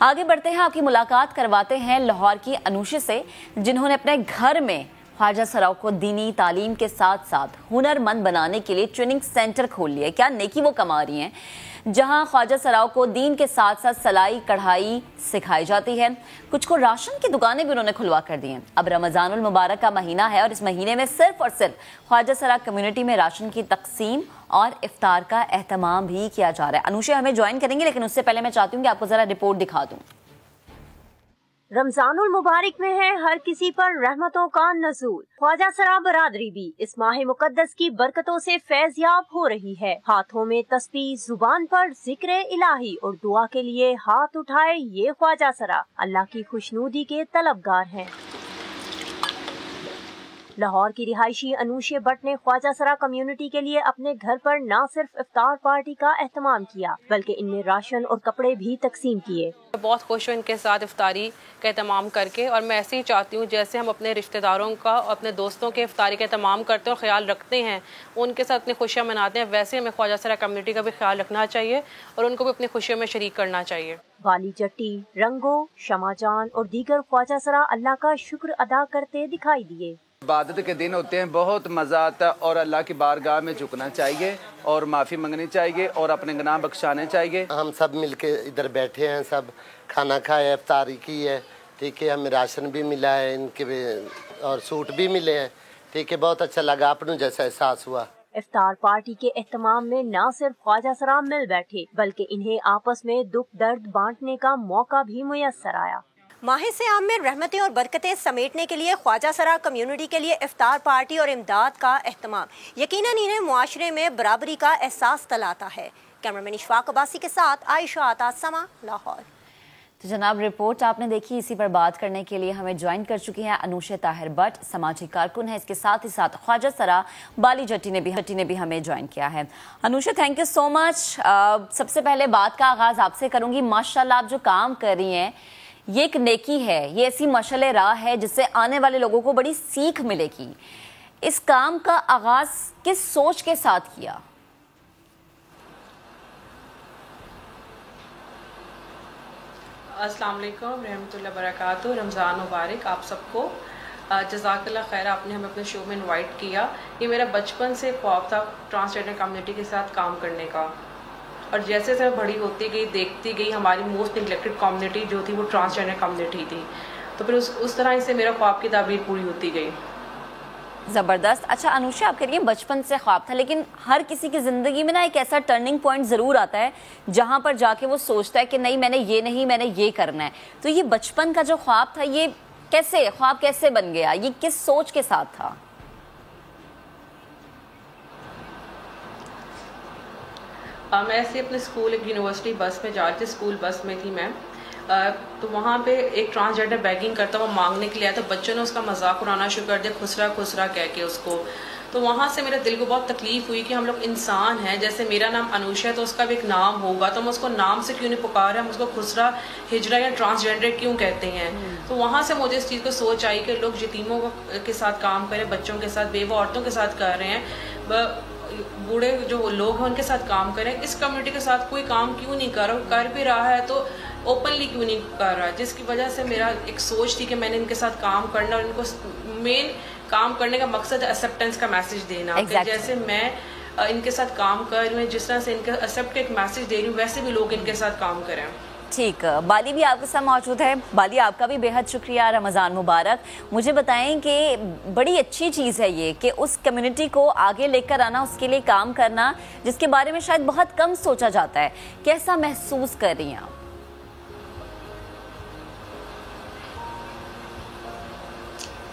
आगे बढ़ते हैं, आपकी मुलाकात करवाते हैं लाहौर की अनुषा से, जिन्होंने अपने घर में ख्वाजा सराओं को दीनी तालीम के साथ साथ हुनरमंद बनाने के लिए ट्रेनिंग सेंटर खोल लिया। क्या नेकी वो कमा रही हैं, जहां ख्वाजा सराओं को दीन के साथ साथ सिलाई कढ़ाई सिखाई जाती है। कुछ को राशन की दुकानें भी उन्होंने खुलवा कर दी हैं। अब रमज़ानुल मुबारक का महीना है और इस महीने में सिर्फ और सिर्फ ख्वाजा सरा कम्युनिटी में राशन की तकसीम और इफ्तार का एहतमाम भी किया जा रहा है। अनुषा हमें ज्वाइन करेंगे, लेकिन उससे पहले मैं चाहती हूँ कि आपको जरा रिपोर्ट दिखा दूँ। रमजानुल मुबारक में है हर किसी पर रहमतों का नज़ूल। ख्वाजा सरा बरादरी भी इस माह मुकद्दस की बरकतों से फैज़याब हो रही है। हाथों में तस्बीह, जुबान पर जिक्र इलाही और दुआ के लिए हाथ उठाए ये ख्वाजा सरा अल्लाह की खुशनूदी के तलबगार हैं। लाहौर की रिहायशी अनुषा भट्ट ने ख्वाजा सरा कम्युनिटी के लिए अपने घर पर न सिर्फ इफ्तार पार्टी का एहतमाम किया, बल्कि इनमें राशन और कपड़े भी तकसीम किए। बहुत खुश हूँ इनके साथ इफ्तारी का एहतमाम करके, और मैं ऐसे ही चाहती हूँ जैसे हम अपने रिश्तेदारों का और अपने दोस्तों के इफ्तारी का एहतमाम करते हैं और ख्याल रखते हैं, उनके साथ अपनी खुशियाँ मनाते हैं, वैसे हमें ख्वाजा सरा कम्युनिटी का भी ख्याल रखना चाहिए और उनको भी अपनी खुशियों में शरीक करना चाहिए। वाली जट्टी, रंगो, शमाजान और दीगर ख्वाजा सरा अल्लाह का शुक्र अदा करते दिखाई दिए। इबादत के दिन होते हैं, बहुत मज़ा आता है और अल्लाह की बारगाह में झुकना चाहिए और माफ़ी मांगनी चाहिए और अपने गुनाह बख्शाने चाहिए। हम सब मिलके इधर बैठे हैं, सब खाना खाया, इफ्तारी की है, ठीक है। हमें राशन भी मिला है इनके भी, और सूट भी मिले हैं, ठीक है। बहुत अच्छा लगा, अपनों जैसा एहसास हुआ। इफ्तार पार्टी के एहतमाम में न सिर्फ ख्वाजा सरा मिल बैठे, बल्कि इन्हें आपस में दुख दर्द बांटने का मौका भी मुयस्सर आया। माह सियाम में रहमतें और बरकतें समेटने के लिए ख्वाजा सरा कम्युनिटी के लिए इफ्तार पार्टी और इमदाद का एहतमाम यकीनन इन्हें मुआशरे में बराबरी का एहसास दिलाता है। कैमरामैन इशफाक अब्बासी के साथ आयशा आता, समा, लाहौर। तो जनाब, रिपोर्ट आपने देखी। इसी पर बात करने के लिए हमें ज्वाइन कर चुकी हैं अनुषा ताहिर भट्ट, सामाजिक कारकुन है। इसके साथ ही साथ ख्वाजा सरा बाली जट्टी ने भी हमें ज्वाइन किया है। Anusha, thank you so much. सबसे पहले बात का आगाज आपसे करूंगी। माशाल्लाह, आप जो काम कर रही हैं ये एक नेकी है, ये ऐसी मशाल राह है जिससे आने वाले लोगों को बड़ी सीख मिलेगी। इस काम का आगाज किस सोच के साथ किया? अस्सलाम वालेकुम रहमतुल्लाह बरकातहू। रमज़ान मुबारक आप सबको। जज़ाकल्लाह खैर, आपने हमें अपने शो में इनवाइट किया। ये मेरा बचपन से ख्वाब था ट्रांसजेंडर कम्युनिटी के साथ काम करने का, और जैसे जैसे बड़ी होती गई देखती गई हमारी मोस्ट निगलेक्टेड कम्युनिटी जो थी वो ट्रांसजेंडर कम्युनिटी थी, तो फिर उस तरह से मेरा ख्वाब की ताबीर पूरी होती गई। ज़बरदस्त। अच्छा अनुषा, आप कह रही हैं बचपन से ख्वाब था, लेकिन हर किसी की ज़िंदगी में ना एक ऐसा टर्निंग पॉइंट ज़रूर आता है जहाँ पर जाके वो सोचता है कि नहीं, मैंने ये करना है। तो ये बचपन का जो ख्वाब था, ये ख्वाब कैसे बन गया? ये किस सोच के साथ था? मैं ऐसे अपने स्कूल, एक यूनिवर्सिटी बस में जा रही थी, स्कूल बस में थी मैं, तो वहाँ पे एक ट्रांसजेंडर बैगिंग करता हुआ मांगने के लिए आया, तो बच्चों ने उसका मजाक उड़ाना शुरू कर दिया, खुसरा खुसरा कह के उसको। तो वहाँ से मेरे दिल को बहुत तकलीफ हुई कि हम लोग इंसान हैं, जैसे मेरा नाम अनुषा है तो उसका भी एक नाम होगा, तो हम उसको नाम से क्यों नहीं पुकार रहे, हम उसको खुसरा, हिजरा या ट्रांसजेंडर क्यों कहते हैं। तो वहाँ से मुझे इस चीज़ को सोच आई कि लोग यतीमों के साथ काम करें, बच्चों के साथ, बेवा औरतों के साथ कर रहे हैं, बूढ़े जो लोग हैं उनके साथ काम करें, इस कम्युनिटी के साथ कोई काम क्यों नहीं कर भी रहा है तो ओपनली क्यों नहीं कर रहा है। जिसकी वजह से मेरा एक सोच थी कि मैंने इनके साथ काम करना, और इनको मेन काम करने का मकसद एक्सेप्टेंस का मैसेज देना। कि जैसे मैं इनके साथ काम कर रही हूँ, जिस तरह से इनके एक्सेप्ट का एक मैसेज दे रही हूँ, वैसे भी लोग इनके साथ काम करें। ठीक, बाली भी आपके साथ मौजूद है। बाली, आपका भी बेहद शुक्रिया, रमज़ान मुबारक। मुझे बताएं कि बड़ी अच्छी चीज़ है ये कि उस कम्युनिटी को आगे लेकर आना, उसके लिए काम करना, जिसके बारे में शायद बहुत कम सोचा जाता है। कैसा महसूस कर रही हैं आप?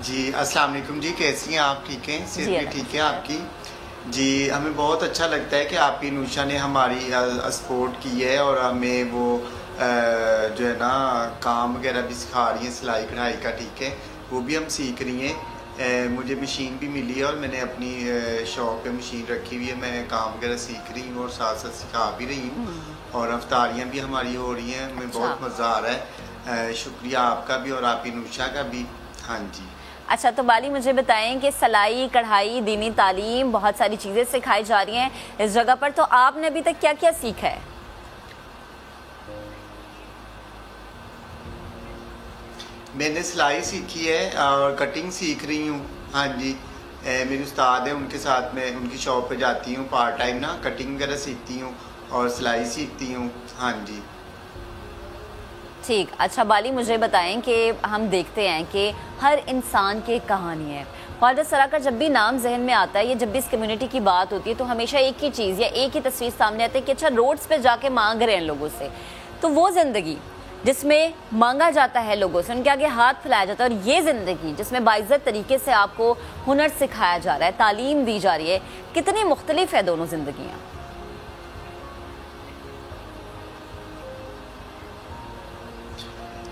जी अस्सलाम वालेकुम जी, कैसी हैं आप? ठीक हैं, सेहत भी ठीक है आपकी? जी, हमें बहुत अच्छा लगता है कि आपकी अनुषा ने हमारी सपोर्ट की है और हमें वो जो है ना काम वगैरह भी सिखा रही हैं, सिलाई कढ़ाई का, ठीक है, वो भी हम सीख रही हैं। मुझे मशीन भी मिली है और मैंने अपनी शॉप पे मशीन रखी हुई है, मैं काम वगैरह सीख रही हूँ और साथ साथ सिखा भी रही हूँ, और अफ्तारियाँ भी हमारी हो रही हैं। हमें बहुत मज़ा आ रहा है। शुक्रिया आपका भी और आपकी अनुषा का भी। हाँ जी। अच्छा, तो बाली मुझे बताएं कि सिलाई कढ़ाई, दीनी तालीम, बहुत सारी चीज़ें सिखाई जा रही हैं इस जगह पर, तो आपने अभी तक क्या क्या सीखा है? मैंने सिलाई सीखी है और कटिंग सीख रही हूँ। हाँ जी, मेरे उस्ताद हैं, उनके साथ मैं उनकी शॉप पे जाती हूँ पार्ट टाइम ना, कटिंग वगैरह सीखती हूँ और सिलाई सीखती हूँ। हाँ जी ठीक। अच्छा बाली, मुझे बताएं कि हम देखते हैं कि हर इंसान की एक कहानी है। ख्वाजा सरा का जब भी नाम जहन में आता है या जब भी इस कम्युनिटी की बात होती है तो हमेशा एक ही चीज़ या एक ही तस्वीर सामने आती है कि अच्छा रोड्स पे जाके मांग रहे हैं लोगों से, तो वो ज़िंदगी जिसमें मांगा जाता है लोगों से, उनके आगे हाथ फैलाया जाता है, और ये ज़िंदगी जिसमें बाइज़्ज़त तरीके से आपको हुनर सिखाया जा रहा है, तालीम दी जा रही है, कितनी मुख्तलिफ है दोनों ज़िंदगियाँ?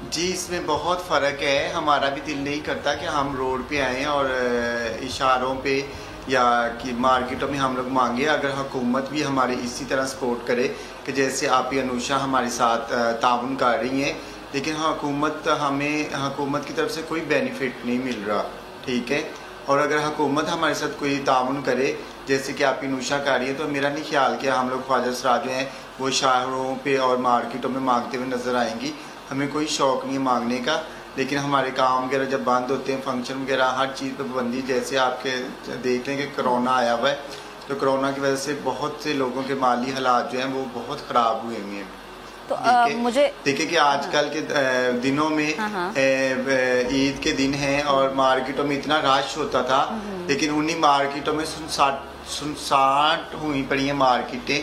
जी, इसमें बहुत फ़र्क है। हमारा भी दिल नहीं करता कि हम रोड पे आएँ और इशारों पे या कि मार्केटों में हम लोग मांगे। अगर हुकूमत भी हमारे इसी तरह सपोर्ट करे कि जैसे आप अनुषा हमारे साथ ताउन कर रही हैं, लेकिन हुकूमत की तरफ से कोई बेनिफिट नहीं मिल रहा, ठीक है। और अगर हुकूमत हमारे साथ कोई ताउन करे जैसे कि आप अनुषा कर रही है, तो मेरा नहीं ख्याल कि हम लोग ख्वाजा सरा जो हैं वो शहरों पे और मार्केटों में मांगते हुए नज़र आएंगी। हमें कोई शौक़ नहीं है मांगने का, लेकिन हमारे काम वगैरह जब बंद होते हैं, फंक्शन वगैरह हर चीज़ पर पाबंदी, जैसे आपके देख लें कि कोरोना आया हुआ है, तो कोरोना की वजह से बहुत से लोगों के माली हालात जो हैं वो बहुत ख़राब हुए हुए हैं। तो मुझे देखिए कि आजकल के दिनों में ईद के दिन हैं और मार्केटों में इतना रश होता था, लेकिन उन्हीं मार्केटों में सुनसान हुई पड़ी हैं मार्केटें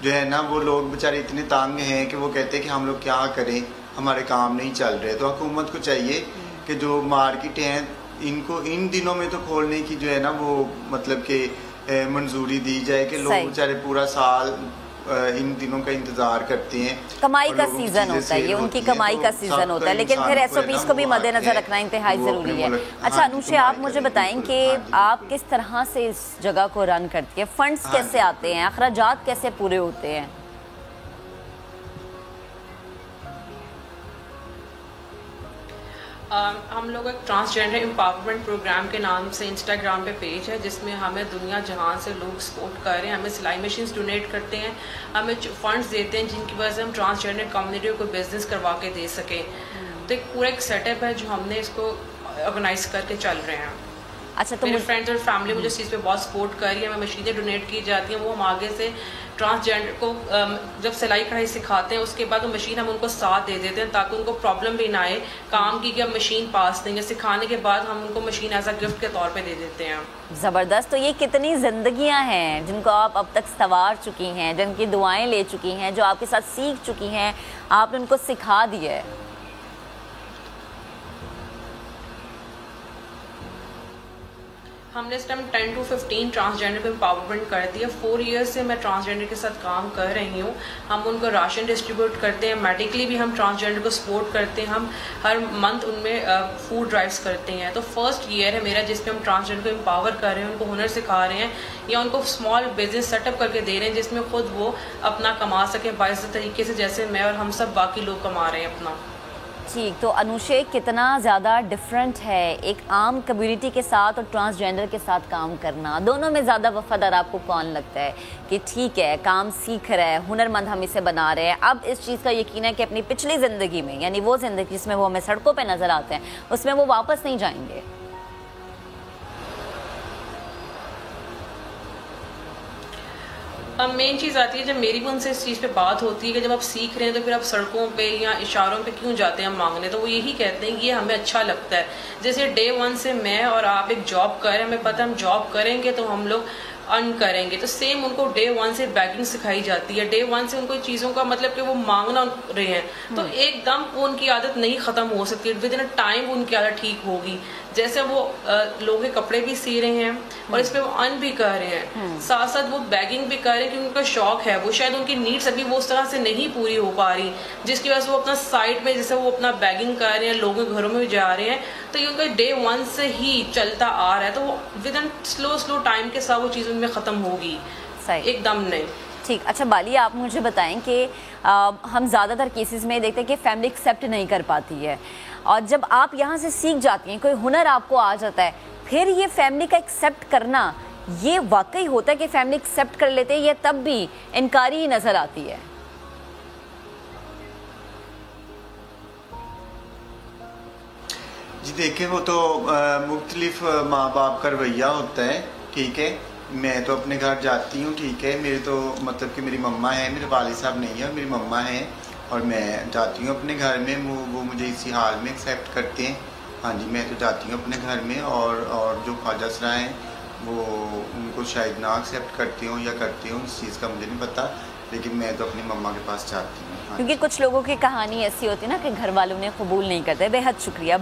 जो है ना। वो लोग बेचारे इतने तंग हैं कि वो कहते हैं कि हम लोग क्या करें, हमारे काम नहीं चल रहे। तो हुकूमत को चाहिए कि जो मार्केटें हैं इनको इन दिनों में तो खोलने की जो है ना वो मतलब कि मंजूरी दी जाए कि लोग बेचारे पूरा साल इन दिनों का इंतजार करते हैं। कमाई का सीजन होता है, ये उनकी कमाई का सीजन होता है, लेकिन फिर SOPs को भी मद्देनजर रखना इंतहाई ज़रूरी है। अच्छा अनुषा, आप मुझे बताएं कि आप किस तरह से इस जगह को रन करती है, फंड्स कैसे आते हैं, अखराजात कैसे पूरे होते हैं? हम लोग एक ट्रांसजेंडर एम्पावरमेंट प्रोग्राम के नाम से इंस्टाग्राम पे पेज है, जिसमें हमें दुनिया जहां से लोग सपोर्ट कर रहे हैं, हमें सिलाई मशीन्स डोनेट करते हैं, हमें फंड्स देते हैं जिनकी वजह से हम ट्रांसजेंडर कम्युनिटी को बिजनेस करवा के दे सकें। तो एक पूरा एक सेटअप है जो हमने इसको ऑर्गेनाइज करके चल रहे हैं। अच्छा, तो मेरे फ्रेंड्स और फैमिली मुझे इस चीज़ पे बहुत सपोर्ट कर रही है, हमें मशीनें डोनेट की जाती हैं, वो हम आगे से ट्रांसजेंडर को जब सिलाई कढ़ाई सिखाते हैं उसके बाद वो मशीन हम उनको साथ दे देते हैं ताकि उनको प्रॉब्लम भी ना आए काम की कि हम मशीन पास देंगे, सिखाने के बाद हम उनको मशीन एज अ गिफ्ट के तौर पे दे देते हैं। ज़बरदस्त। तो ये कितनी ज़िंदगियां हैं जिनको आप अब तक सवार चुकी हैं, जिनकी दुआएं ले चुकी हैं, जो आपके साथ सीख चुकी हैं, आपने उनको सिखा दिया है। हमने इस टाइम 10 to 15 ट्रांसजेंडर को एम्पावरमेंट कर दिया। 4 ईयर्स से मैं ट्रांसजेंडर के साथ काम कर रही हूँ। हम उनको राशन डिस्ट्रीब्यूट करते हैं, मेडिकली भी हम ट्रांसजेंडर को सपोर्ट करते हैं, हम हर मंथ उनमें फूड ड्राइव्स करते हैं। तो फर्स्ट ईयर है मेरा जिसमें हम ट्रांसजेंडर को एम्पावर कर रहे हैं, उनको हुनर सिखा रहे हैं या उनको स्मॉल बिजनेस सेटअप करके दे रहे हैं जिसमें खुद वो अपना कमा सके बाइज़्ज़त तरीके से, जैसे मैं और हम सब बाकी लोग कमा रहे हैं अपना। ठीक। तो अनुषा, कितना ज़्यादा डिफरेंट है एक आम कम्युनिटी के साथ और ट्रांसजेंडर के साथ काम करना? दोनों में ज़्यादा वफादार आपको कौन लगता है कि ठीक है काम सीख रहा है, हुनरमंद हम इसे बना रहे हैं, अब इस चीज़ का यकीन है कि अपनी पिछली ज़िंदगी में, यानी वो ज़िंदगी जिसमें वो हमें सड़कों पर नज़र आते हैं, उसमें वो वापस नहीं जाएंगे? मेन चीज़ आती है जब मेरी भी उनसे इस चीज़ पे बात होती है कि जब आप सीख रहे हैं तो फिर आप सड़कों पे या इशारों पे क्यों जाते हैं मांगने, तो वो यही कहते हैं कि ये हमें अच्छा लगता है। जैसे डे 1 से मैं और आप एक जॉब करें, हमें पता है हम जॉब करेंगे तो हम लोग अर्न करेंगे, तो सेम उनको डे 1 से बैगिंग सिखाई जाती है। डे 1 से उनको चीज़ों का मतलब कि वो मांगना रहे हैं, तो एकदम वो उनकी आदत नहीं ख़त्म हो सकती, विद इन टाइम उनकी आदत ठीक होगी। जैसे वो लोगों के कपड़े भी सी रहे हैं और इस पे वो अर्न भी कर रहे हैं, साथ साथ वो बैगिंग भी कर रहे हैं क्योंकि उनका शौक है, वो शायद उनकी नीड्स अभी वो उस तरह से नहीं पूरी हो पा रही, जिसकी वजह से वो अपना साइड में जैसे वो अपना बैगिंग कर रहे हैं, लोगों के घरों में भी जा रहे हैं, तो ये उनका डे 1 से ही चलता आ रहा है। तो वो विद इन स्लो टाइम के साथ वो चीज़ उनमें ख़त्म होगी, एकदम नहीं। ठीक। अच्छा बाली, आप मुझे बताएं कि हम ज़्यादातर केसेस में देखते हैं कि फैमिली एक्सेप्ट नहीं कर पाती है, और जब आप यहाँ से सीख जाती हैं, कोई हुनर आपको आ जाता है, फिर ये फैमिली का एक्सेप्ट करना, ये वाकई होता है कि फैमिली एक्सेप्ट कर लेते हैं या तब भी इनकारी ही नज़र आती है? जी देखें, वो तो मुख्तलिफ माँ बाप का रवैया होता है, ठीक है। मैं तो अपने घर जाती हूँ, ठीक है। मेरे तो मतलब कि मेरी मम्मा है, मेरे वालिद साहब नहीं है और मेरी मम्मा है, और मैं जाती हूँ अपने घर में। वो मुझे इसी हाल में एक्सेप्ट करते हैं। हाँ जी, मैं तो जाती हूँ अपने घर में, और जो ख्वाजा सरा हैं वो उनको शायद ना एक्सेप्ट करती हूँ या करती हूँ, इस चीज़ का मुझे नहीं पता, लेकिन मैं तो अपनी मम्मा के पास जाती हूँ। हाँ क्योंकि कुछ लोगों की कहानी ऐसी होती है ना कि घर वालों ने कबूल नहीं करते। बेहद शुक्रिया।